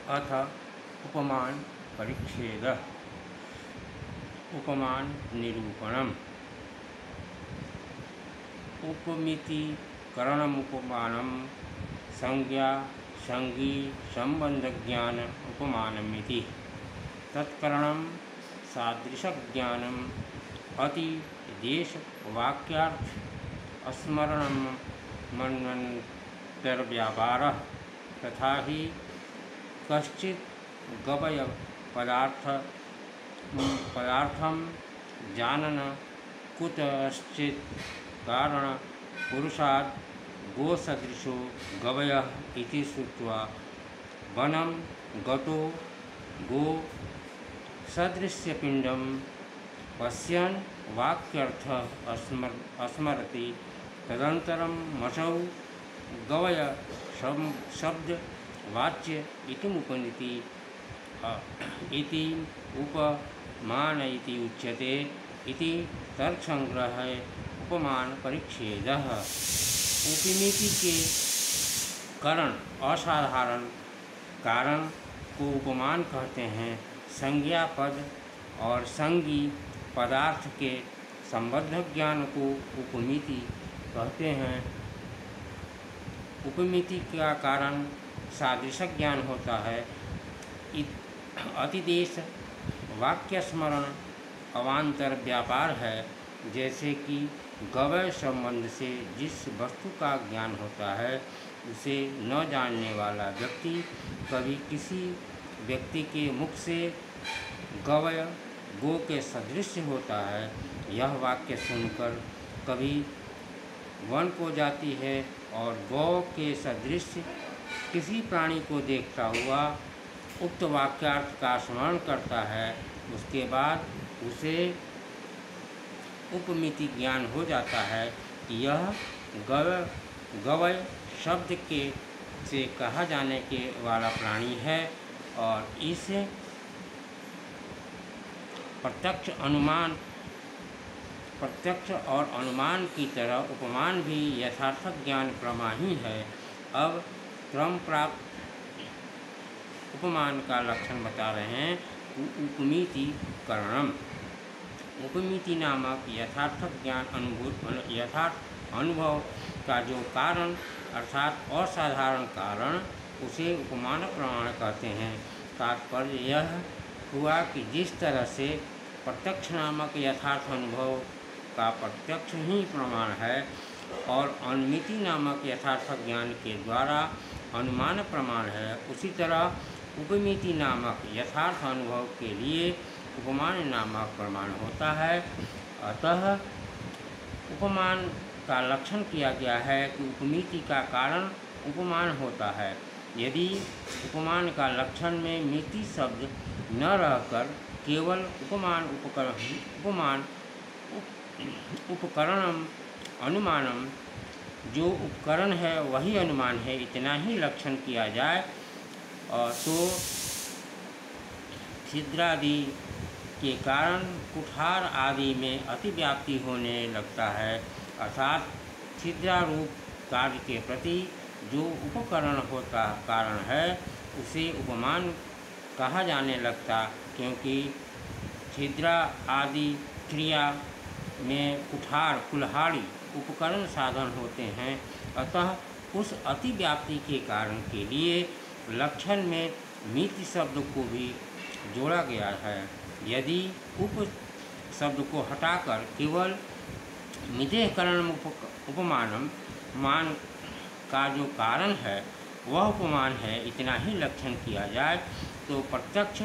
अथ उपमान परिच्छेदः। उपमान निरूपणम्। उपमितिकरणमुपमानं संज्ञा संगी संबंधज्ञान उपमानमिति। तत्करणं सादृशज्ञानम् अतिदेशवाक्यार्थ स्मरणं मन्वन्तरव्यापारः। तथा ही कश्चित् गवय पदार्थं जानन कुतश्चित् कारण पुरुषात् गोसदृशो गवयः इति श्रुत्वा वनं गतो गो सदृश्यपिण्डं पश्यन् वाक्यर्थः स्मरति। तदनन्तरं मशौ गवय शब्दवाच्य इतिमुपनीति इति उपमान इति उच्यते इति तर्कसंग्रहे उपमान परिच्छेदः। उपमिति के कारण असाधारण कारण को उपमान कहते हैं। संज्ञा पद और संगी पदार्थ के संबद्ध ज्ञान को उपमिति कहते हैं। उपमिति का कारण सादृश्य ज्ञान होता है। अतिदेश वाक्य स्मरण अवान्तर व्यापार है। जैसे कि गवय संबंध से जिस वस्तु का ज्ञान होता है उसे न जानने वाला व्यक्ति कभी किसी व्यक्ति के मुख से गवय गो के सदृश होता है, यह वाक्य सुनकर कभी वन को जाती है और गौ के सदृश किसी प्राणी को देखता हुआ उक्त वाक्यार्थ का स्मरण करता है। उसके बाद उसे उपमिति ज्ञान हो जाता है कि यह गवय शब्द के से कहा जाने के वाला प्राणी है। और इस प्रत्यक्ष और अनुमान की तरह उपमान भी यथार्थ ज्ञान प्रमा ही है। अब क्रम प्राप्त उपमान का लक्षण बता रहे हैं। उपमितिकरणम्। उपमिति नामक यथार्थ अनुभव का जो कारण अर्थात असाधारण कारण उसे उपमान प्रमाण कहते हैं। तात्पर्य यह हुआ कि जिस तरह से प्रत्यक्ष नामक यथार्थ अनुभव का प्रत्यक्ष ही प्रमाण है और अनुमिति नामक यथार्थ ज्ञान के द्वारा अनुमान प्रमाण है, उसी तरह उपमिति नामक यथार्थ अनुभव के लिए उपमान नामक प्रमाण होता है। अतः उपमान का लक्षण किया गया है कि उपमिति का कारण उपमान होता है। यदि उपमान का लक्षण में मिति शब्द न रहकर केवल उपकरणम अनुमानम, जो उपकरण है वही अनुमान है, इतना ही लक्षण किया जाए तो छिद्रादि के कारण कुठार आदि में अतिव्याप्ति होने लगता है। अर्थात छिद्रारूप कार्य के प्रति जो उपकरण होता कारण है उसे उपमान कहा जाने लगता, क्योंकि छिद्रा आदि क्रिया में कुठार कुल्हाड़ी उपकरण साधन होते हैं। अतः उस अतिव्याप्ति के कारण के लिए लक्षण में मिति शब्द को भी जोड़ा गया है। यदि उप शब्द को हटाकर केवल मितेकरण उपमानम मान का जो कारण है वह उपमान है, इतना ही लक्षण किया जाए तो प्रत्यक्ष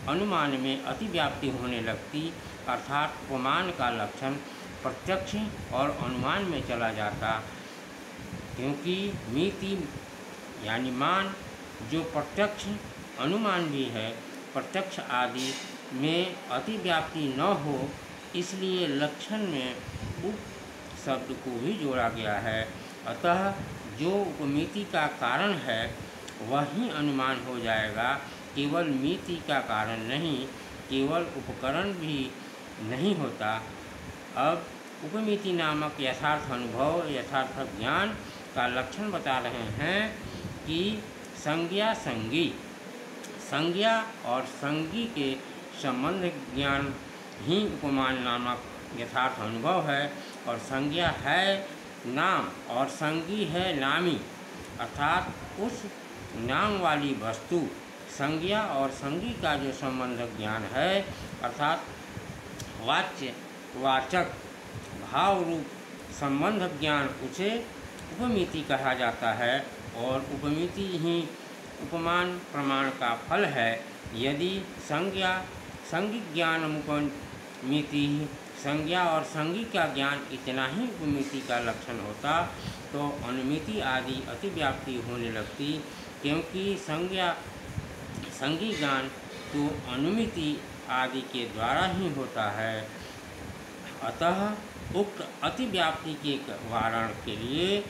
अनुमान में अतिव्याप्ति होने लगती। अर्थात उपमान का लक्षण प्रत्यक्ष और अनुमान में चला जाता, क्योंकि मिति यानी मान जो प्रत्यक्ष अनुमान भी है, प्रत्यक्ष आदि में अतिव्याप्ति न हो, इसलिए लक्षण में उप शब्द को भी जोड़ा गया है। अतः जो उपमिति का कारण है वही अनुमान हो जाएगा, केवल मिति का कारण नहीं, केवल उपकरण भी नहीं होता। अब उपमिति नामक यथार्थ अनुभव यथार्थ ज्ञान का लक्षण बता रहे हैं कि संज्ञा संगी संज्ञा और संगी के संबंध ज्ञान ही उपमान नामक यथार्थ अनुभव है। और संज्ञा है नाम और संगी है नामी, अर्थात उस नाम वाली वस्तु। संज्ञा और संगी का जो संबंध ज्ञान है, अर्थात वाच्य वाचक भाव रूप संबंध ज्ञान, उसे उपमिति कहा जाता है। और उपमिति ही उपमान प्रमाण का फल है। यदि संज्ञा संगी ज्ञान उपमिति, संज्ञा और संगी का ज्ञान इतना ही उपमिति का लक्षण होता तो अनुमिति आदि अतिव्याप्ति होने लगती, क्योंकि संज्ञा संगी ज्ञान तो अनुमिति आदि के द्वारा ही होता है। अतः उक्त अतिव्याप्ति के वारण के लिए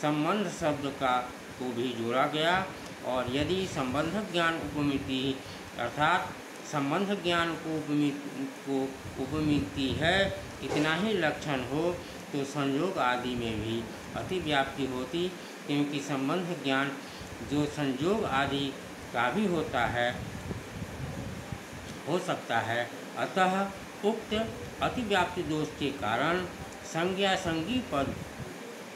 संबंध शब्द का को भी जोड़ा गया। और यदि संबंध ज्ञान उपमिति, अर्थात संबंध ज्ञान को उपमिति है, इतना ही लक्षण हो तो संयोग आदि में भी अतिव्याप्ति होती, क्योंकि संबंध ज्ञान जो संयोग आदि का भी होता है, हो सकता है। अतः उक्त अतिव्याप्ति दोष के कारण संज्ञा संगी पद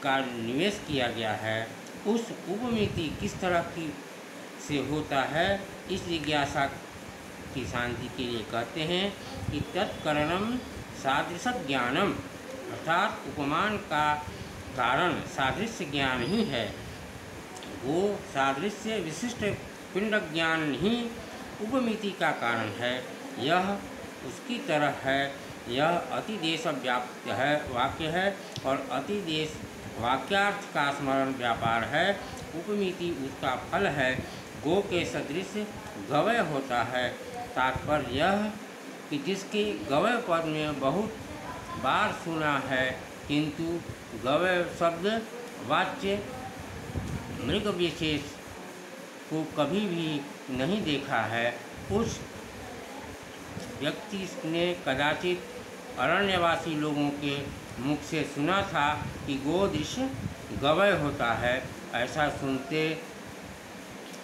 का निवेश किया गया है। उस उपमिति किस तरह की से होता है, इस जिज्ञासा की शांति के लिए कहते हैं कि तत्करणम सादृश ज्ञानम, अर्थात उपमान का कारण सादृश्य ज्ञान ही है। वो सादृश्य विशिष्ट पिंड ज्ञान ही उपमिति का कारण है। यह उसकी तरह है। यह अतिदेश व्याप्त है वाक्य है और अतिदेश वाक्यार्थ का स्मरण व्यापार है। उपमिति उसका फल है। गो के सदृश गवय होता है। तात्पर्य यह कि जिसके गवय पद में बहुत बार सुना है, किंतु गवय शब्द वाच्य मृग विशेष को कभी भी नहीं देखा है, उस व्यक्ति ने कदाचित अरण्यवासी लोगों के मुख से सुना था कि गोदृश गवय होता है। ऐसा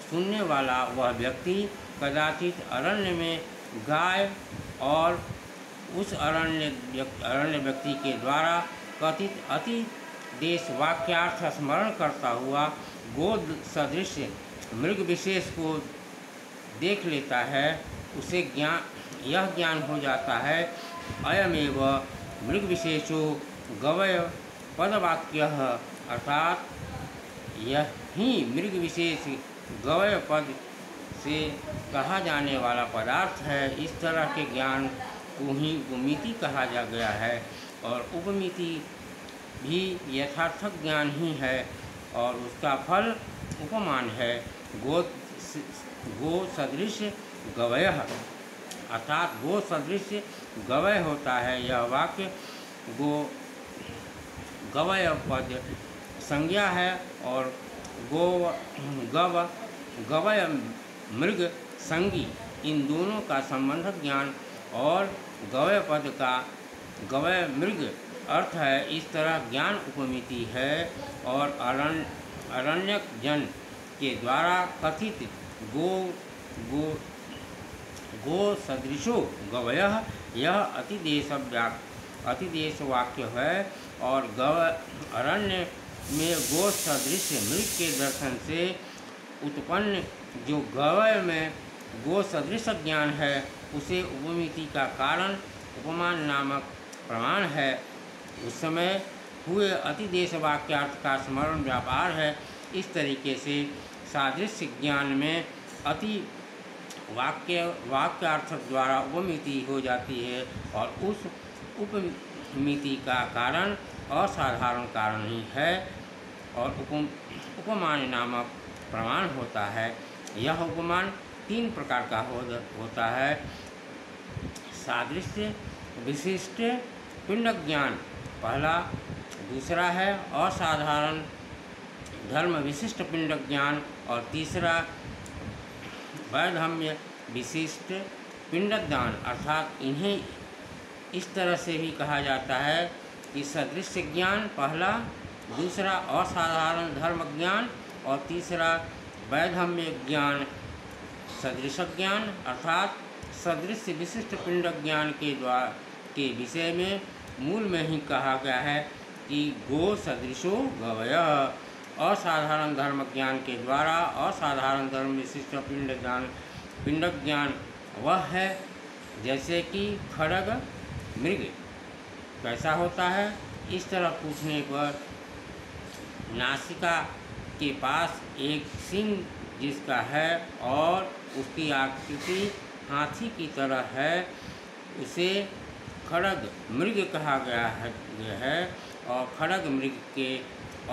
सुनने वाला वह व्यक्ति कदाचित अरण्य में गाय और उस अरण्य व्यक्ति के द्वारा कथित अति देश वाक्यार्थ स्मरण करता हुआ गोद सदृश मृग विशेष को देख लेता है। उसे यह ज्ञान हो जाता है, अयमेव मृग विशेषो गवय पदवाक्य, अर्थात यह ही मृग विशेष गवय पद से कहा जाने वाला पदार्थ है। इस तरह के ज्ञान को ही उपमिति कहा जा गया है। और उपमिति भी यथार्थक ज्ञान ही है और उसका फल उपमान है। गो सदृश गवय, अर्थात गो सदृश गवय होता है। यह वाक्य गवय पद संज्ञा है और गवय मृग संगी, इन दोनों का संबंध ज्ञान और गवय पद का गवय मृग अर्थ है। इस तरह ज्ञान उपमिति है। और अरण्यक जन के द्वारा कथित गो सदृशो गवय, यह अतिदेश वाक्य है। और अरण्य में गो सदृश मृग के दर्शन से उत्पन्न जो गवय में गो सदृश ज्ञान है, उसे उपमिति का कारण उपमान नामक प्रमाण है। उस समय हुए अतिदेश वाक्यार्थ का स्मरण व्यापार है। इस तरीके से सादृश्य ज्ञान में अति वाक्यार्थ द्वारा उपमिति हो जाती है और उस उपमिति का कारण असाधारण कारण ही है और उपमान नामक प्रमाण होता है। यह उपमान 3 प्रकार का होता है। सादृश्य विशिष्ट पिंड ज्ञान पहला, दूसरा है असाधारण धर्म विशिष्ट पिंड ज्ञान और तीसरा वैधम्य विशिष्ट पिंड ज्ञान। अर्थात इन्हें इस तरह से भी कहा जाता है कि सदृश्य ज्ञान पहला, दूसरा असाधारण धर्म ज्ञान और तीसरा वैधम्य ज्ञान सदृश ज्ञान अर्थात सदृश विशिष्ट पिंड ज्ञान के विषय में मूल में ही कहा गया है कि गो सदृशो गवय। असाधारण धर्म ज्ञान के द्वारा असाधारण धर्म विशिष्ट पिंड ज्ञान वह है जैसे कि खड्ग मृग कैसा होता है। इस तरह पूछने पर नासिका के पास एक सिंह जिसका है और उसकी आकृति हाथी की तरह है, उसे खड्ग मृग कहा गया है और खड्ग मृग के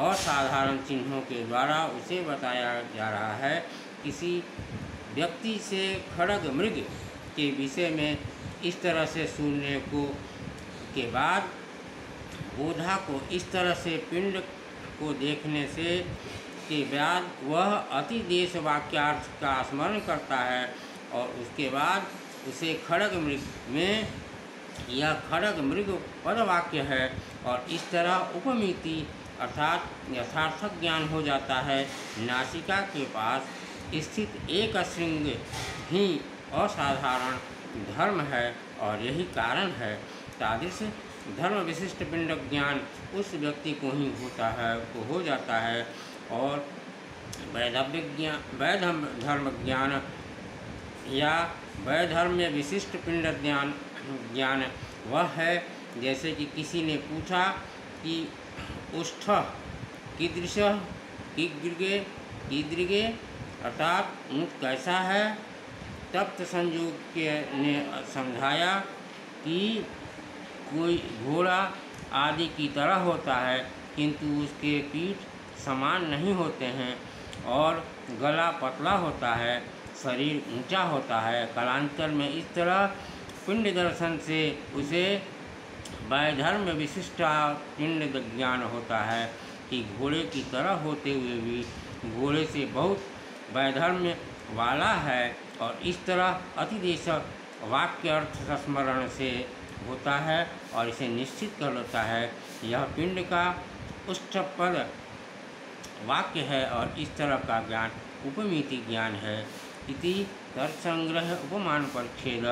असाधारण चिन्हों के द्वारा उसे बताया जा रहा है। किसी व्यक्ति से खड्ग मृग के विषय में इस तरह से सुनने के बाद बोधा को इस तरह से पिंड को देखने से के बाद वह अति देश वाक्यार्थ का स्मरण करता है और उसके बाद उसे खड्ग मृग में यह खड्ग मृग पद वाक्य है और इस तरह उपमिति अर्थात यथार्थक ज्ञान हो जाता है। नासिका के पास स्थित एक श्रृंग ही असाधारण धर्म है और यही कारण है तादृश धर्म विशिष्ट पिंड ज्ञान उस व्यक्ति को ही हो जाता है। और वैधर्म ज्ञान या वैधर्म्य विशिष्ट पिंड ज्ञान वह है जैसे कि किसी ने पूछा कि उष्ठ कीदृश कीदृगे अर्थात ऊँट कैसा है। तब संयोग ने समझाया कि कोई घोड़ा आदि की तरह होता है किंतु उसके पीठ समान नहीं होते हैं और गला पतला होता है, शरीर ऊंचा होता है। कालांतर में इस तरह पिंड दर्शन से उसे वैधर्म विशिष्ट पिंड ज्ञान होता है कि घोड़े की तरह होते हुए भी घोड़े से बहुत वैधर्म्य वाला है और इस तरह अतिदेश वाक्य अर्थ स्मरण से होता है और इसे निश्चित कर लेता है। यह पिंड का उष्ठपद वाक्य है और इस तरह का ज्ञान उपमिति ज्ञान है। इति तर्कसंग्रह उपमान परिच्छेद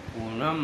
पूर्णम।